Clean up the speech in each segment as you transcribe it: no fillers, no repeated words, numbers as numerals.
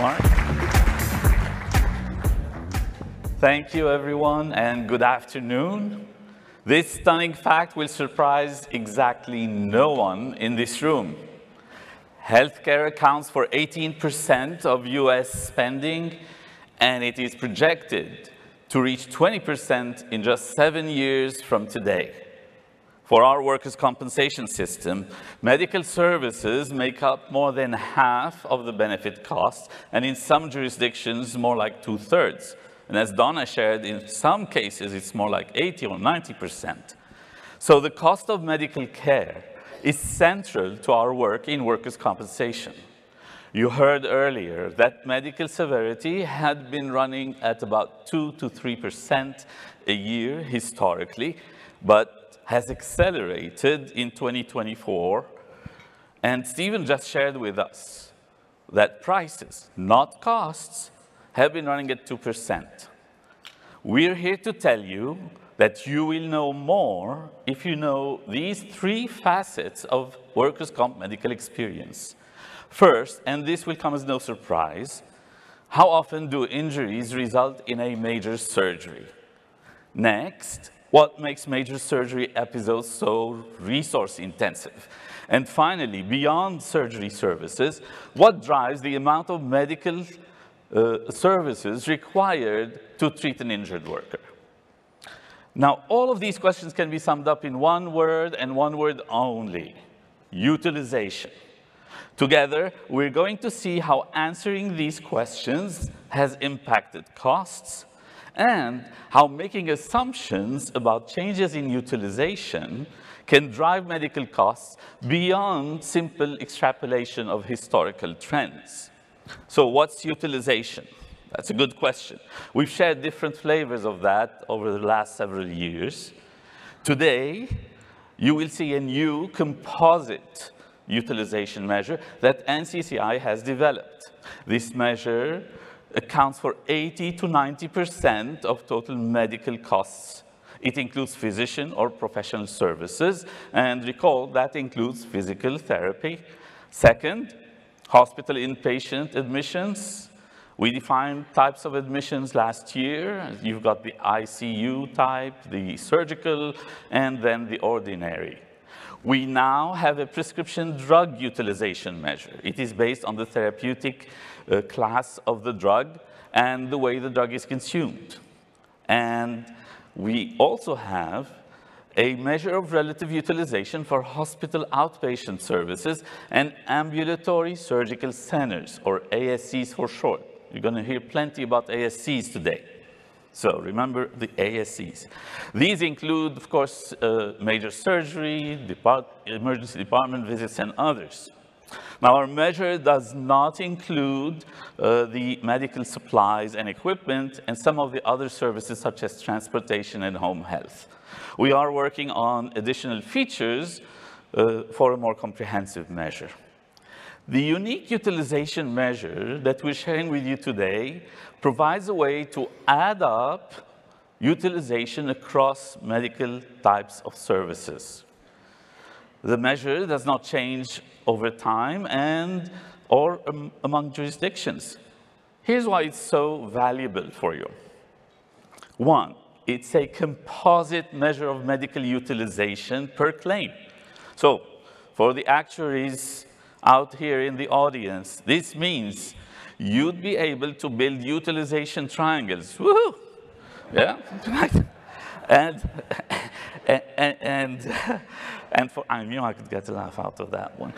Mark. Thank you, everyone, and good afternoon. This stunning fact will surprise exactly no one in this room. Healthcare accounts for 18% of US spending, and it is projected to reach 20% in just 7 years from today. For our workers' compensation system, medical services make up more than half of the benefit costs, and in some jurisdictions, more like 2/3. And as Donna shared, in some cases, it's more like 80 or 90%. So the cost of medical care is central to our work in workers' compensation. You heard earlier that medical severity had been running at about 2 to 3% a year historically, but has accelerated in 2024. And Stephen just shared with us that prices, not costs, have been running at 2%. We're here to tell you that you will know more if you know these 3 facets of workers' comp medical experience. First, and this will come as no surprise, how often do injuries result in a major surgery? Next, what makes major surgery episodes so resource intensive? And finally, beyond surgery services, what drives the amount of medical services required to treat an injured worker? Now, all of these questions can be summed up in one word and one word only: utilization. Together, we're going to see how answering these questions has impacted costs, and how making assumptions about changes in utilization can drive medical costs beyond simple extrapolation of historical trends. So what's utilization? That's a good question. We've shared different flavors of that over the last several years. Today, you will see a new composite utilization measure that NCCI has developed. This measure accounts for 80 to 90% of total medical costs. It includes physician or professional services, and recall that includes physical therapy. Second, hospital inpatient admissions. We defined types of admissions last year. You've got the ICU type, the surgical, and then the ordinary. We now have a prescription drug utilization measure. It is based on the therapeutic class of the drug and the way the drug is consumed. And we also have a measure of relative utilization for hospital outpatient services and ambulatory surgical centers, or ASCs for short. You're going to hear plenty about ASCs today. So remember the ASCs. These include, of course, major surgery, emergency department visits, and others. Now, our measure does not include the medical supplies and equipment and some of the other services such as transportation and home health. We are working on additional features for a more comprehensive measure. The unique utilization measure that we're sharing with you today provides a way to add up utilization across medical types of services. The measure does not change over time or among jurisdictions. Here's why it's so valuable for you. One, it's a composite measure of medical utilization per claim. So for the actuaries out here in the audience, this means you'd be able to build utilization triangles. Woohoo! Yeah, right. I knew I could get a laugh out of that one.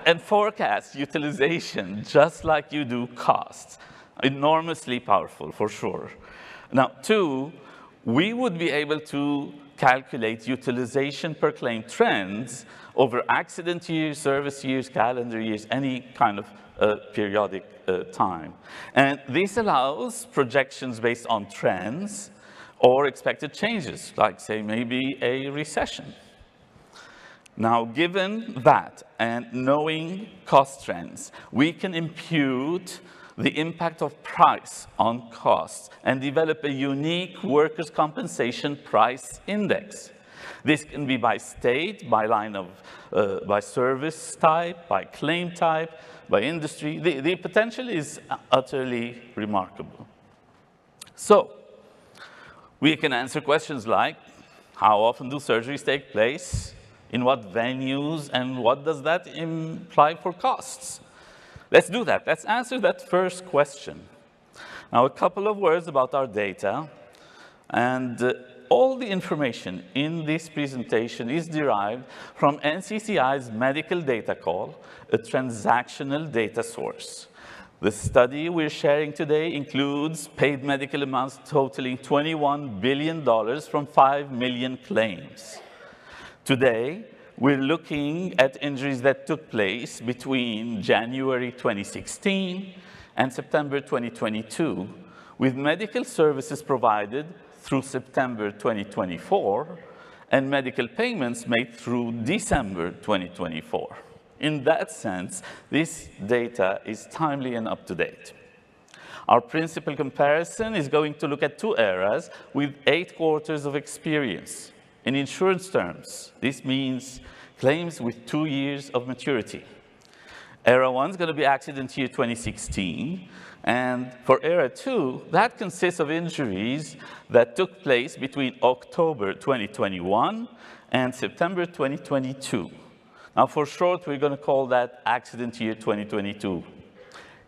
And forecast utilization just like you do costs. Enormously powerful, for sure. Now, 2, we would be able to calculate utilization per claim trends over accident years, service years, calendar years, any kind of periodic time. And this allows projections based on trends or expected changes, like, say, maybe a recession. Now, given that and knowing cost trends, we can impute the impact of price on costs and develop a unique workers' compensation price index. This can be by state, by line of, by service type, by claim type, by industry. The potential is utterly remarkable. So, we can answer questions like, how often do surgeries take place? In what venues? And what does that imply for costs? Let's do that. Let's answer that first question. Now, a couple of words about our data. And all the information in this presentation is derived from NCCI's medical data call, a transactional data source. The study we're sharing today includes paid medical amounts totaling $21 billion from 5 million claims. Today, we're looking at injuries that took place between January 2016 and September 2022, with medical services provided through September 2024 and medical payments made through December 2024. In that sense, this data is timely and up-to-date. Our principal comparison is going to look at 2 eras with 8 quarters of experience. In insurance terms, this means claims with 2 years of maturity. Era 1 is going to be accident year 2016, and for Era 2, that consists of injuries that took place between October 2021 and September 2022. Now, for short, we're going to call that accident year 2022.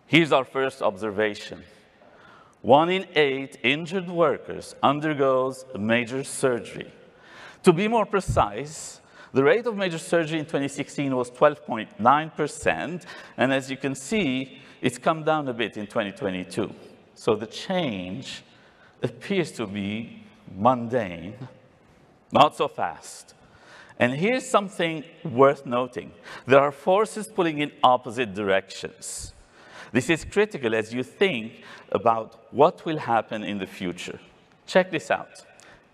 Here's our first observation. 1 in 8 injured workers undergoes a major surgery. To be more precise, the rate of major surgery in 2016 was 12.9%, and as you can see, it's come down a bit in 2022. So the change appears to be mundane, not so fast. And here's something worth noting. There are forces pulling in opposite directions. This is critical as you think about what will happen in the future. Check this out.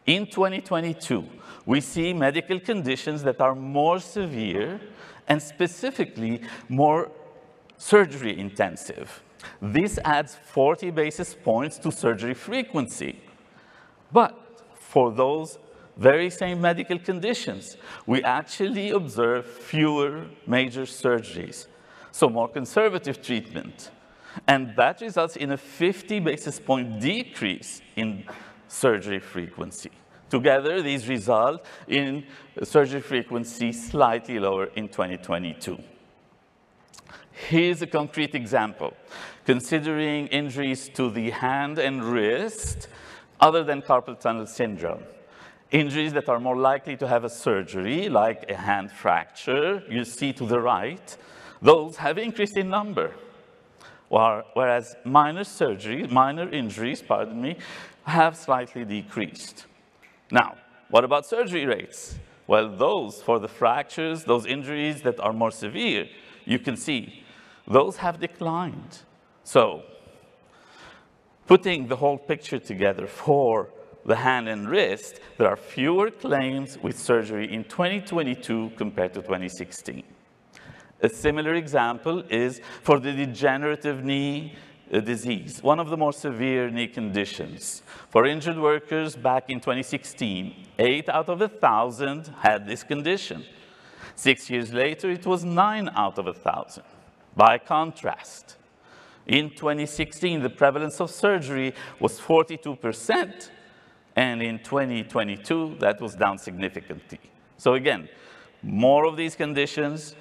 In 2022, we see medical conditions that are more severe and specifically more surgery intensive. This adds 40 basis points to surgery frequency. But for those very same medical conditions, we actually observe fewer major surgeries, so more conservative treatment. And that results in a 50 basis point decrease in surgery frequency. Together, these result in surgery frequency slightly lower in 2022. Here's a concrete example. Considering injuries to the hand and wrist, other than carpal tunnel syndrome, injuries that are more likely to have a surgery, like a hand fracture, you see to the right, those have increased in number. Whereas minor injuries, have slightly decreased. Now, what about surgery rates? Well, those for the fractures, those injuries that are more severe, you can see, those have declined. So, putting the whole picture together for the hand and wrist, there are fewer claims with surgery in 2022 compared to 2016. A similar example is for the degenerative knee disease, one of the more severe knee conditions. For injured workers back in 2016, 8 out of 1,000 had this condition. 6 years later, it was 9 out of 1,000. By contrast, in 2016, the prevalence of surgery was 42%, and in 2022, that was down significantly. So again, more of these conditions,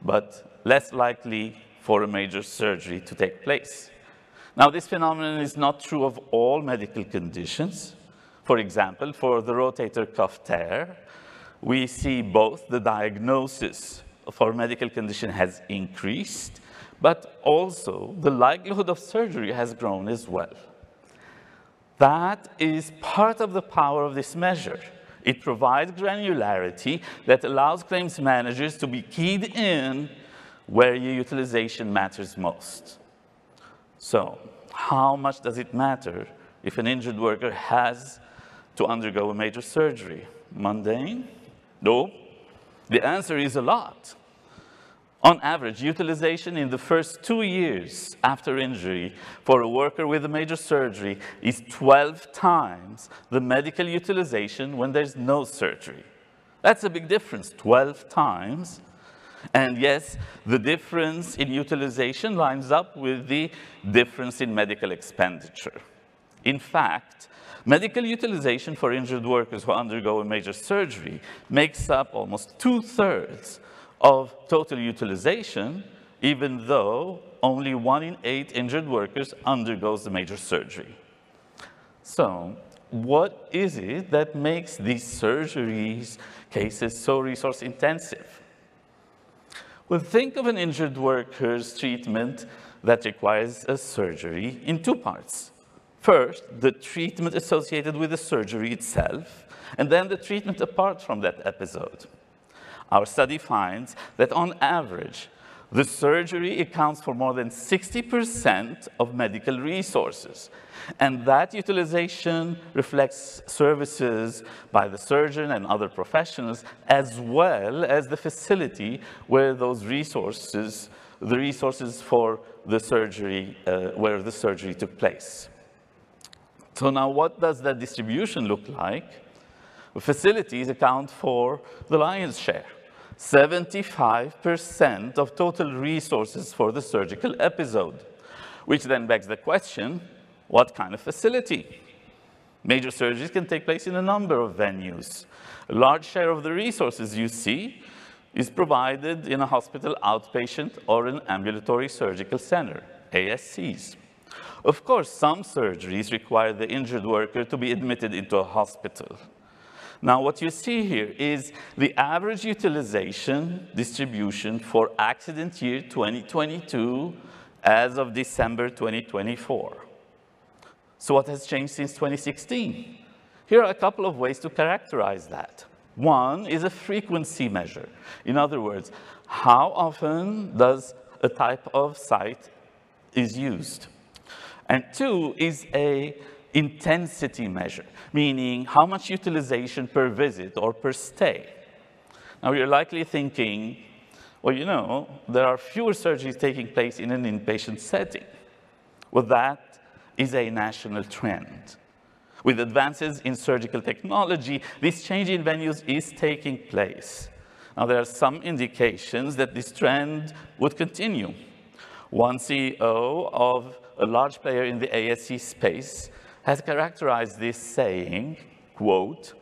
but less likely for a major surgery to take place. Now, this phenomenon is not true of all medical conditions. For example, for the rotator cuff tear, we see both the diagnosis for a medical condition has increased, but also the likelihood of surgery has grown as well. That is part of the power of this measure. It provides granularity that allows claims managers to be keyed in where your utilization matters most. So, how much does it matter if an injured worker has to undergo a major surgery? Mundane? No. The answer is a lot. On average, utilization in the first 2 years after injury for a worker with a major surgery is 12 times the medical utilization when there's no surgery. That's a big difference, 12 times. And yes, the difference in utilization lines up with the difference in medical expenditure. In fact, medical utilization for injured workers who undergo a major surgery makes up almost 2/3 of total utilization, even though only 1 in 8 injured workers undergoes the major surgery. So, what is it that makes these surgeries cases so resource intensive? Well, think of an injured worker's treatment that requires a surgery in 2 parts. First, the treatment associated with the surgery itself, and then the treatment apart from that episode. Our study finds that on average, the surgery accounts for more than 60% of medical resources. And that utilization reflects services by the surgeon and other professionals, as well as the facility where those resources, the resources for the surgery, where the surgery took place. So now what does that distribution look like? Facilities account for the lion's share. 75% of total resources for the surgical episode, which then begs the question, what kind of facility? Major surgeries can take place in a number of venues. A large share of the resources you see is provided in a hospital outpatient or an ambulatory surgical center, ASCs. Of course, some surgeries require the injured worker to be admitted into a hospital. Now, what you see here is the average utilization distribution for accident year 2022 as of December 2024. So what has changed since 2016? Here are a couple of ways to characterize that. One is a frequency measure. In other words, how often does a type of site is used? And two is a intensity measure, meaning how much utilization per visit or per stay. Now you're likely thinking, well, you know, there are fewer surgeries taking place in an inpatient setting. Well, that is a national trend. With advances in surgical technology, this change in venues is taking place. Now, there are some indications that this trend would continue. One CEO of a large player in the ASC space has characterized this saying, quote,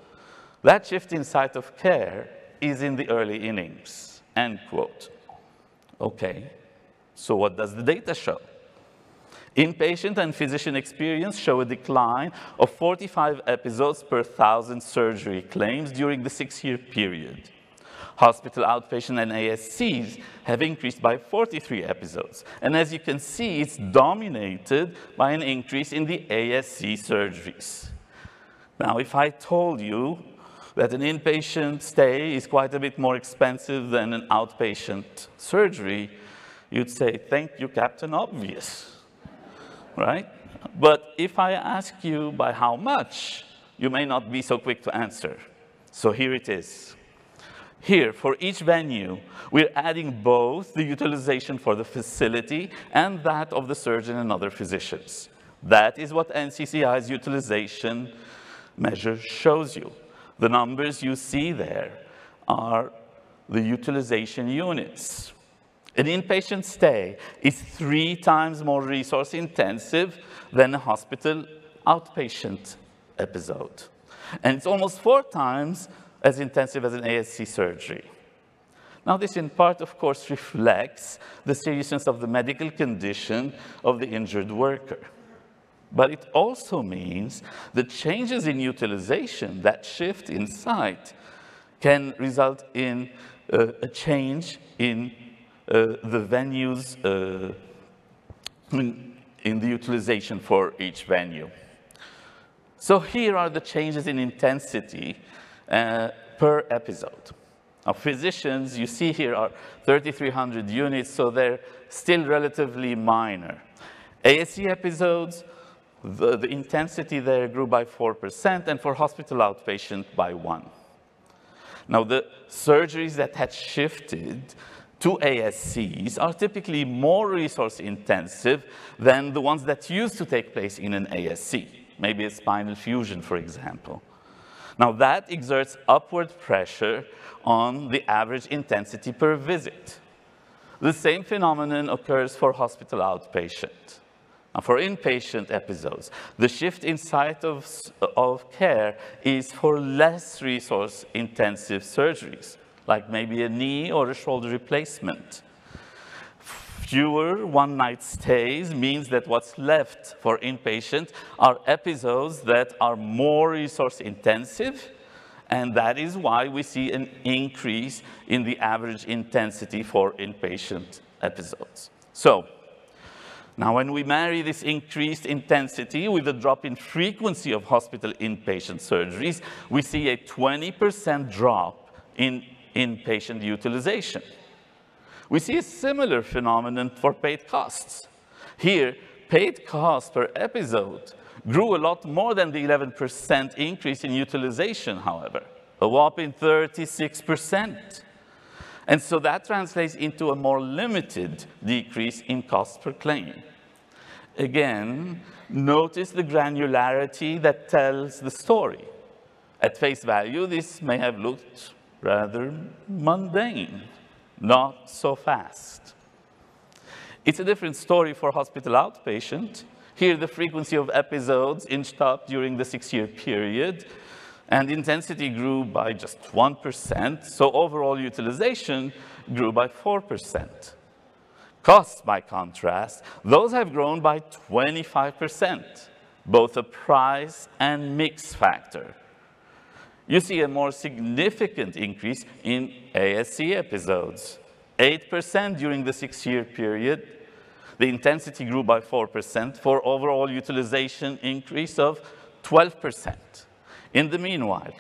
"That shift in site of care is in the early innings," end quote. Okay, so what does the data show? Inpatient and physician experience show a decline of 45 episodes per 1,000 surgery claims during the 6-year period. Hospital outpatient and ASCs have increased by 43 episodes. And as you can see, it's dominated by an increase in the ASC surgeries. Now, if I told you that an inpatient stay is quite a bit more expensive than an outpatient surgery, you'd say, "Thank you, Captain Obvious." Right? But if I ask you by how much, you may not be so quick to answer. So here it is. Here, for each venue, we're adding both the utilization for the facility and that of the surgeon and other physicians. That is what NCCI's utilization measure shows you. The numbers you see there are the utilization units. An inpatient stay is 3 times more resource intensive than a hospital outpatient episode. And it's almost 4 times as intensive as an ASC surgery. Now, this in part, of course, reflects the seriousness of the medical condition of the injured worker. But it also means that changes in utilization, that shift in site, can result in a change in the venues, in the utilization for each venue. So here are the changes in intensity per episode. Now, physicians, you see here, are 3,300 units, so they're still relatively minor. ASC episodes, the intensity there grew by 4%, and for hospital outpatient by 1%. Now, the surgeries that had shifted to ASCs are typically more resource intensive than the ones that used to take place in an ASC, maybe a spinal fusion, for example. Now, that exerts upward pressure on the average intensity per visit. The same phenomenon occurs for hospital outpatient. Now, for inpatient episodes, the shift in site of care is for less resource-intensive surgeries, like maybe a knee or a shoulder replacement. Fewer one-night stays means that what's left for inpatient are episodes that are more resource-intensive, and that is why we see an increase in the average intensity for inpatient episodes. So, now when we marry this increased intensity with a drop in frequency of hospital inpatient surgeries, we see a 20% drop in inpatient utilization. We see a similar phenomenon for paid costs. Here, paid costs per episode grew a lot more than the 11% increase in utilization, however, a whopping 36%. And so that translates into a more limited decrease in cost per claim. Again, notice the granularity that tells the story. At face value, this may have looked rather mundane, not so fast. It's a different story for hospital outpatient. Here, the frequency of episodes inched up during the 6-year period, and intensity grew by just 1%, so overall utilization grew by 4%. Costs, by contrast, those have grown by 25%, both a price and mix factor. You see a more significant increase in ASC episodes, 8% during the 6-year period. The intensity grew by 4% for overall utilization increase of 12%. In the meanwhile,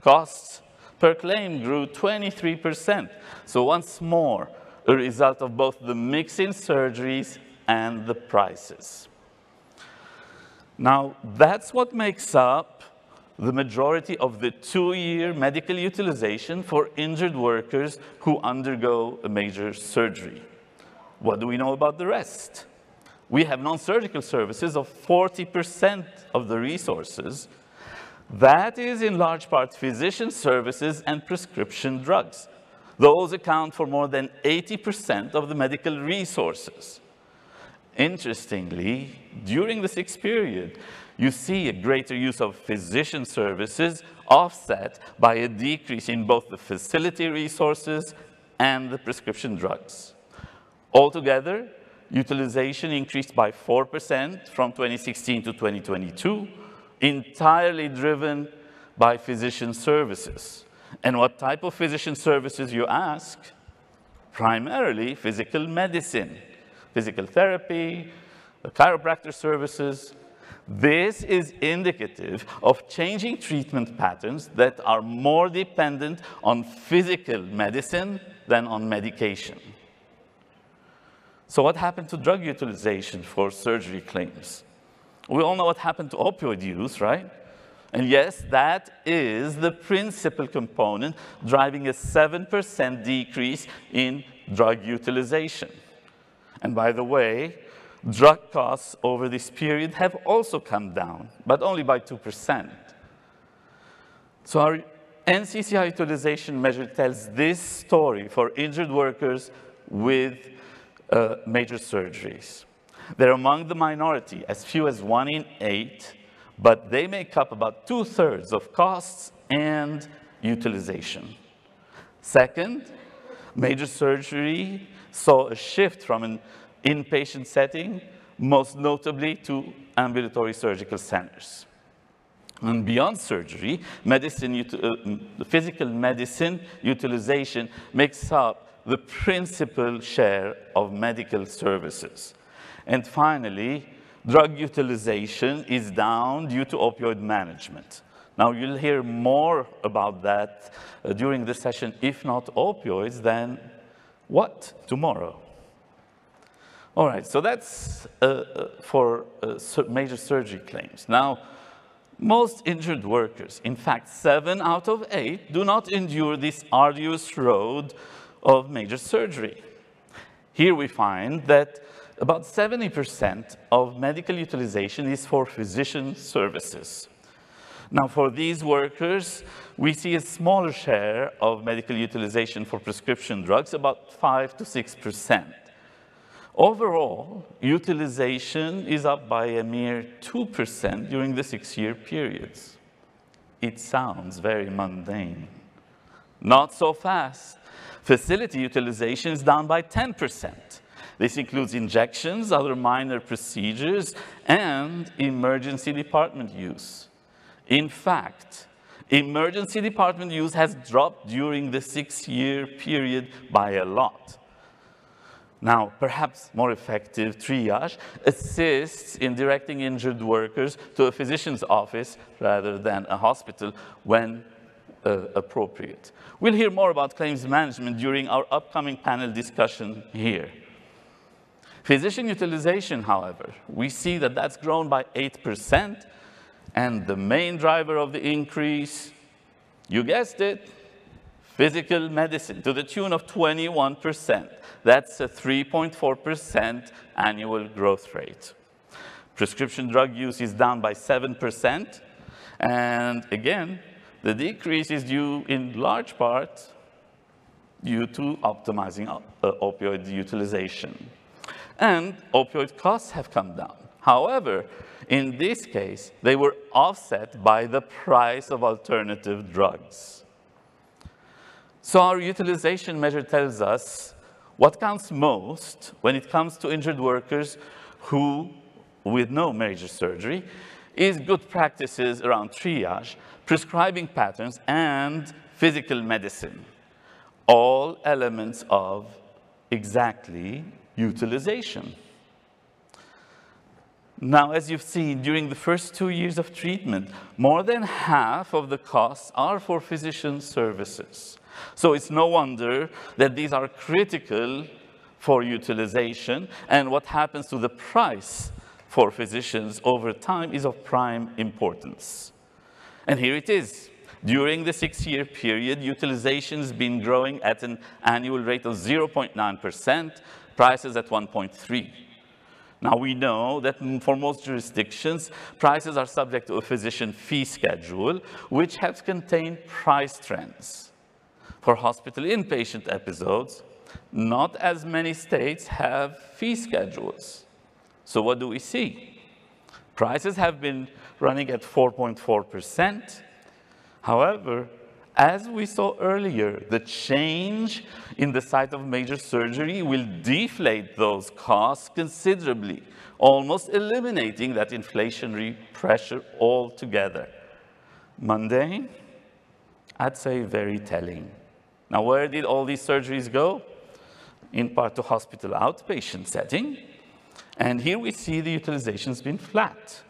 costs per claim grew 23%. So once more, a result of both the mix in surgeries and the prices. Now, that's what makes up the majority of the 2-year medical utilization for injured workers who undergo a major surgery. What do we know about the rest? We have non-surgical services of 40% of the resources. That is in large part physician services and prescription drugs. Those account for more than 80% of the medical resources. Interestingly, during the 6th period, you see a greater use of physician services offset by a decrease in both the facility resources and the prescription drugs. Altogether, utilization increased by 4% from 2016 to 2022, entirely driven by physician services. And what type of physician services, you ask? Primarily physical medicine, physical therapy, chiropractor services. This is indicative of changing treatment patterns that are more dependent on physical medicine than on medication. So what happened to drug utilization for surgery claims? We all know what happened to opioid use, right? And yes, that is the principal component driving a 7% decrease in drug utilization. And by the way, drug costs over this period have also come down, but only by 2%. So our NCCI utilization measure tells this story for injured workers with major surgeries. They're among the minority, as few as 1 in 8, but they make up about 2/3 of costs and utilization. Second, major surgery saw a shift from an inpatient setting, most notably to ambulatory surgical centers. And beyond surgery, physical medicine utilization makes up the principal share of medical services. And finally, drug utilization is down due to opioid management. Now, you'll hear more about that during the session. If not opioids, then what tomorrow? All right, so that's for major surgery claims. Now, most injured workers, in fact, 7 out of 8, do not endure this arduous road of major surgery. Here we find that about 70% of medical utilization is for physician services. Now, for these workers, we see a smaller share of medical utilization for prescription drugs, about 5 to 6%. Overall, utilization is up by a mere 2% during the 6-year periods. It sounds very mundane. Not so fast. Facility utilization is down by 10%. This includes injections, other minor procedures, and emergency department use. In fact, emergency department use has dropped during the 6-year period by a lot. Now, perhaps more effective triage assists in directing injured workers to a physician's office rather than a hospital when appropriate. We'll hear more about claims management during our upcoming panel discussion here. Physician utilization, however, we see that that's grown by 8%, and the main driver of the increase, you guessed it, physical medicine, to the tune of 21%. That's a 3.4% annual growth rate. Prescription drug use is down by 7%, and again, the decrease is due in large part due to optimizing opioid utilization. And opioid costs have come down. However, in this case, they were offset by the price of alternative drugs. So our utilization measure tells us what counts most when it comes to injured workers who, with no major surgery, is good practices around triage, prescribing patterns, and physical medicine. All elements of exactly utilization. Now, as you've seen, during the first 2 years of treatment, more than half of the costs are for physician services. So it's no wonder that these are critical for utilization, and what happens to the price for physicians over time is of prime importance. And here it is. During the 6-year period, utilization has been growing at an annual rate of 0.9%, prices at 1.3%. Now, we know that for most jurisdictions, prices are subject to a physician fee schedule, which helps contain price trends. For hospital inpatient episodes, not as many states have fee schedules. So what do we see? Prices have been running at 4.4%. However, as we saw earlier, the change in the site of major surgery will deflate those costs considerably, almost eliminating that inflationary pressure altogether. Mundane? I'd say very telling. Now, where did all these surgeries go? In part to hospital outpatient setting. And here we see the utilization's been flat.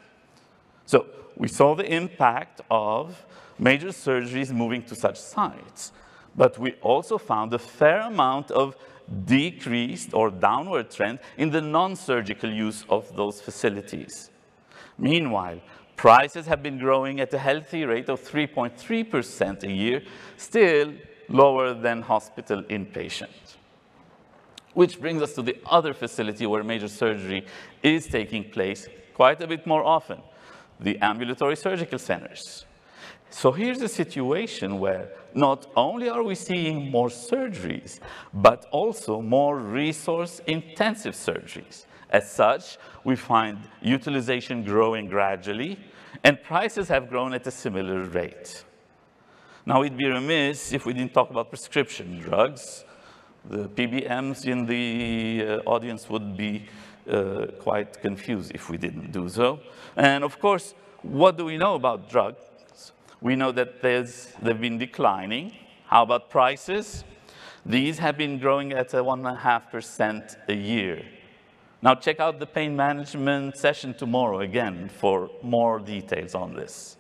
So we saw the impact of major surgeries moving to such sites, but we also found a fair amount of decreased or downward trend in the non-surgical use of those facilities. Meanwhile, prices have been growing at a healthy rate of 3.3% a year, still lower than hospital inpatient. Which brings us to the other facility where major surgery is taking place quite a bit more often, the ambulatory surgical centers. So here's a situation where not only are we seeing more surgeries, but also more resource-intensive surgeries. As such, we find utilization growing gradually, and prices have grown at a similar rate. Now, we'd be remiss if we didn't talk about prescription drugs. The PBMs in the audience would be quite confused if we didn't do so. And of course, what do we know about drugs? We know that they've been declining. How about prices? These have been growing at a 1.5% a year. Now check out the pain management session tomorrow again for more details on this.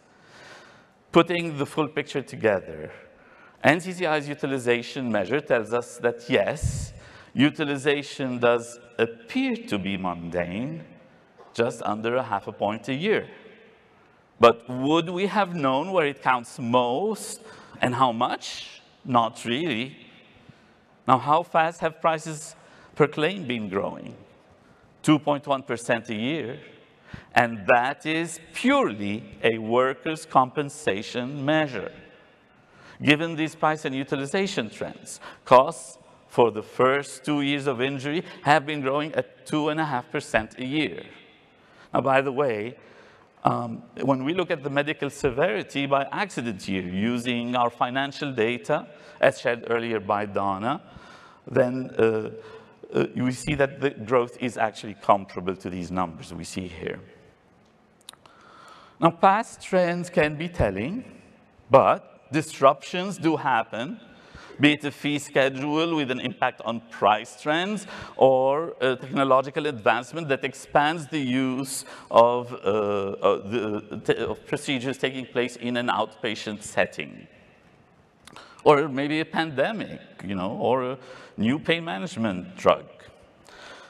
Putting the full picture together, NCCI's utilization measure tells us that yes, utilization does appear to be mundane, just under 0.5 point a year. But would we have known where it counts most and how much? Not really. Now, how fast have prices per claim been growing? 2.1% a year. and that is purely a workers' compensation measure. Given these price and utilization trends, costs for the first 2 years of injury have been growing at 2.5% a year. Now, by the way, when we look at the medical severity by accident year using our financial data, as shared earlier by Donna, then we see that the growth is actually comparable to these numbers we see here. Now, past trends can be telling, but disruptions do happen, be it a fee schedule with an impact on price trends or a technological advancement that expands the use of procedures taking place in an outpatient setting. Or maybe a pandemic, or a new pain management drug.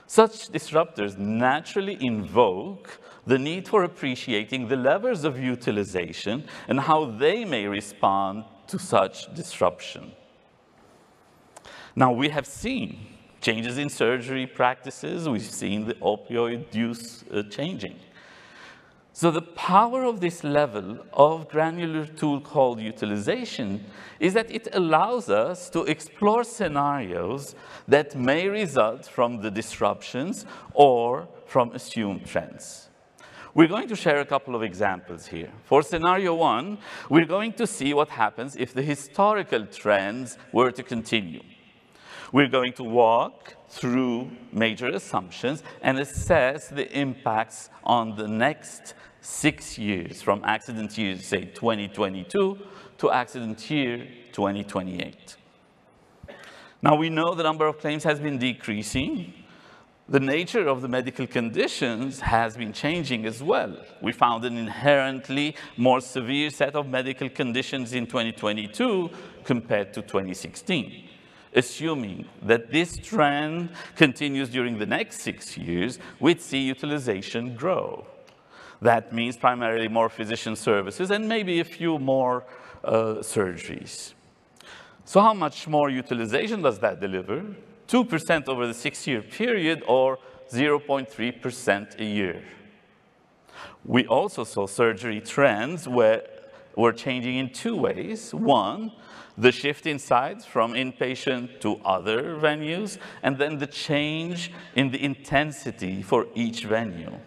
Such disruptors naturally invoke the need for appreciating the levels of utilization and how they may respond to such disruption. Now, we have seen changes in surgery practices. We've seen the opioid use changing. So the power of this level of granular tool called utilization is that it allows us to explore scenarios that may result from the disruptions or from assumed trends. We're going to share a couple of examples here. For scenario 1, we're going to see what happens if the historical trends were to continue. We're going to walk through major assumptions and assess the impacts on the next 6 years, from accident year, say, 2022 to accident year 2028. Now, we know the number of claims has been decreasing. The nature of the medical conditions has been changing as well. We found an inherently more severe set of medical conditions in 2022 compared to 2016. Assuming that this trend continues during the next 6 years, we'd see utilization grow. That means primarily more physician services and maybe a few more surgeries. So how much more utilization does that deliver? 2% over the 6-year period, or 0.3% a year. We also saw surgery trends were changing in 2 ways. One, the shift in sites from inpatient to other venues, and then the change in the intensity for each venue.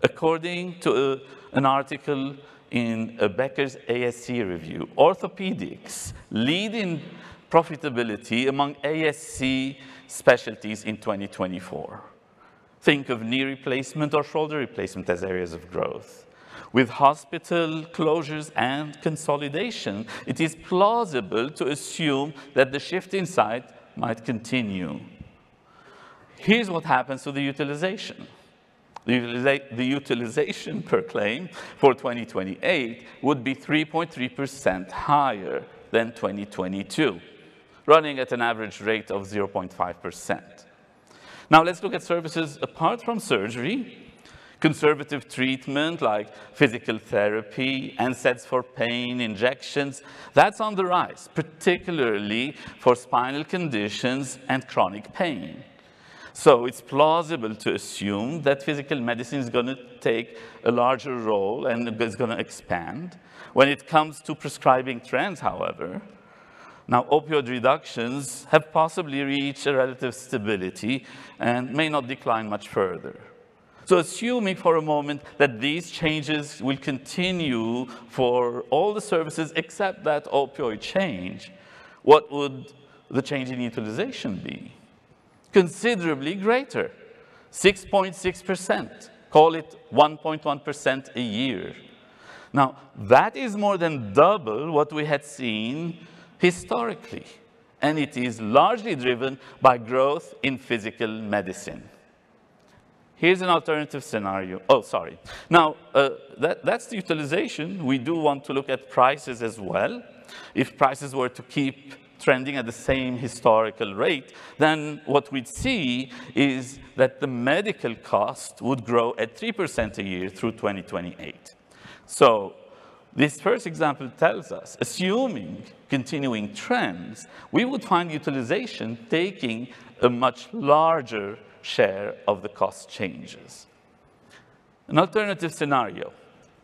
According to an article in Becker's ASC review, orthopedics lead in profitability among ASC specialties in 2024. Think of knee replacement or shoulder replacement as areas of growth. With hospital closures and consolidation, it is plausible to assume that the shift in site might continue. Here's what happens to the utilization. The utilization per claim for 2028 would be 3.3% higher than 2022, running at an average rate of 0.5%. Now let's look at services apart from surgery. Conservative treatment like physical therapy, NSAIDs for pain, injections, that's on the rise, particularly for spinal conditions and chronic pain. So it's plausible to assume that physical medicine is going to take a larger role and is going to expand. When it comes to prescribing trends, however, now opioid reductions have possibly reached a relative stability and may not decline much further. So assuming for a moment that these changes will continue for all the services except that opioid change, what would the change in utilization be? Considerably greater, 6.6%, call it 1.1% a year. Now, that is more than double what we had seen historically, and it is largely driven by growth in physical medicine. Here's an alternative scenario. Oh, sorry. Now, that's the utilization. We do want to look at prices as well. If prices were to keep trending at the same historical rate, then what we'd see is that the medical cost would grow at 3% a year through 2028. So this first example tells us, assuming continuing trends, we would find utilization taking a much larger share of the cost changes. An alternative scenario.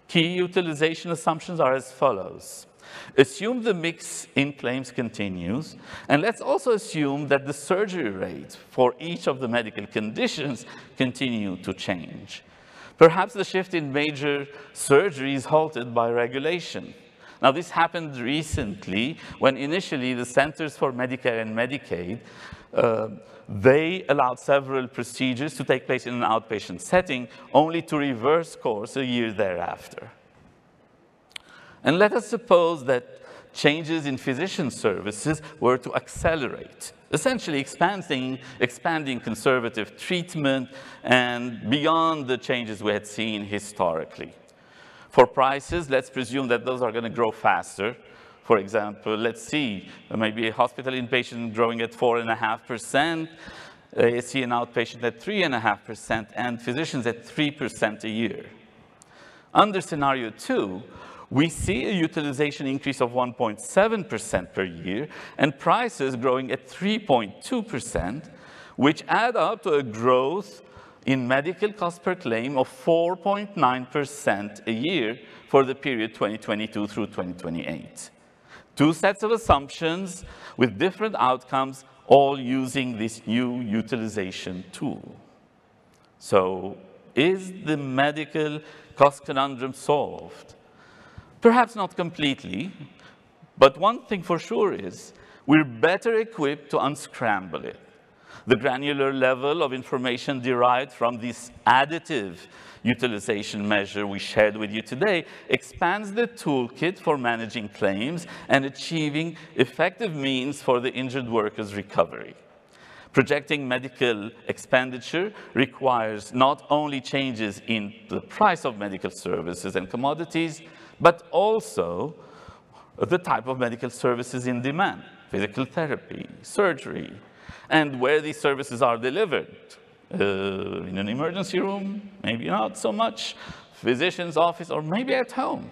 Key utilization assumptions are as follows. Assume the mix in claims continues, and let's also assume that the surgery rates for each of the medical conditions continue to change. Perhaps the shift in major surgery is halted by regulation. Now, this happened recently when initially the Centers for Medicare and Medicaid, they allowed several procedures to take place in an outpatient setting, only to reverse course a year thereafter. And let us suppose that changes in physician services were to accelerate, essentially expanding conservative treatment and beyond the changes we had seen historically. For prices, let's presume that those are going to grow faster. For example, let's see, maybe a hospital inpatient growing at 4.5%, ASC and outpatient at 3.5%, and physicians at 3% a year. Under scenario 2, we see a utilization increase of 1.7% per year and prices growing at 3.2%, which add up to a growth in medical cost per claim of 4.9% a year for the period 2022 through 2028. Two sets of assumptions with different outcomes, all using this new utilization tool. So, is the medical cost conundrum solved? Perhaps not completely, but one thing for sure is we're better equipped to unscramble it. The granular level of information derived from this additive utilization measure we shared with you today expands the toolkit for managing claims and achieving effective means for the injured worker's recovery. Projecting medical expenditure requires not only changes in the price of medical services and commodities, but also the type of medical services in demand, physical therapy, surgery, and where these services are delivered. In an emergency room, maybe not so much, physician's office, or maybe at home.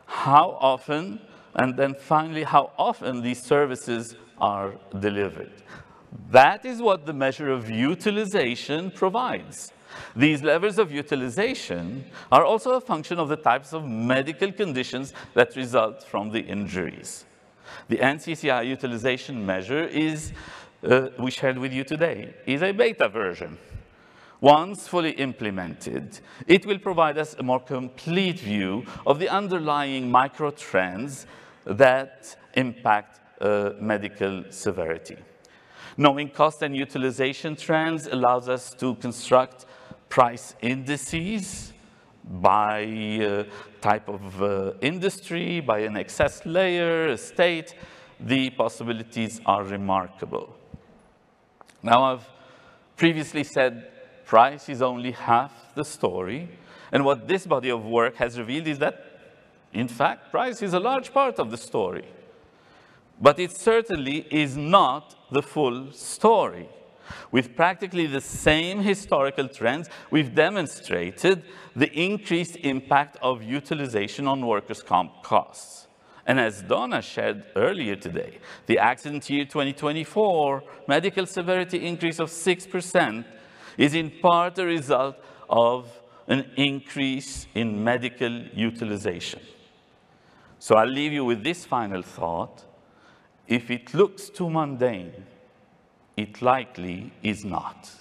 How often, and then finally, how often these services are delivered. That is what the measure of utilization provides. These levels of utilization are also a function of the types of medical conditions that result from the injuries. The NCCI utilization measure we shared with you today is a beta version. Once fully implemented, it will provide us a more complete view of the underlying micro-trends that impact medical severity. Knowing cost and utilization trends allows us to construct price indices by type of industry, by an excess layer, a state. The possibilities are remarkable. Now, I've previously said price is only half the story, and what this body of work has revealed is that, in fact, price is a large part of the story. But it certainly is not the full story. With practically the same historical trends, we've demonstrated the increased impact of utilization on workers' comp costs. And as Donna shared earlier today, the accident year 2024 medical severity increase of 6% is in part a result of an increase in medical utilization. So I'll leave you with this final thought. If it looks too mundane, it likely is not.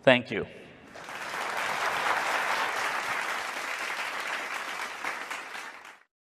Thank you.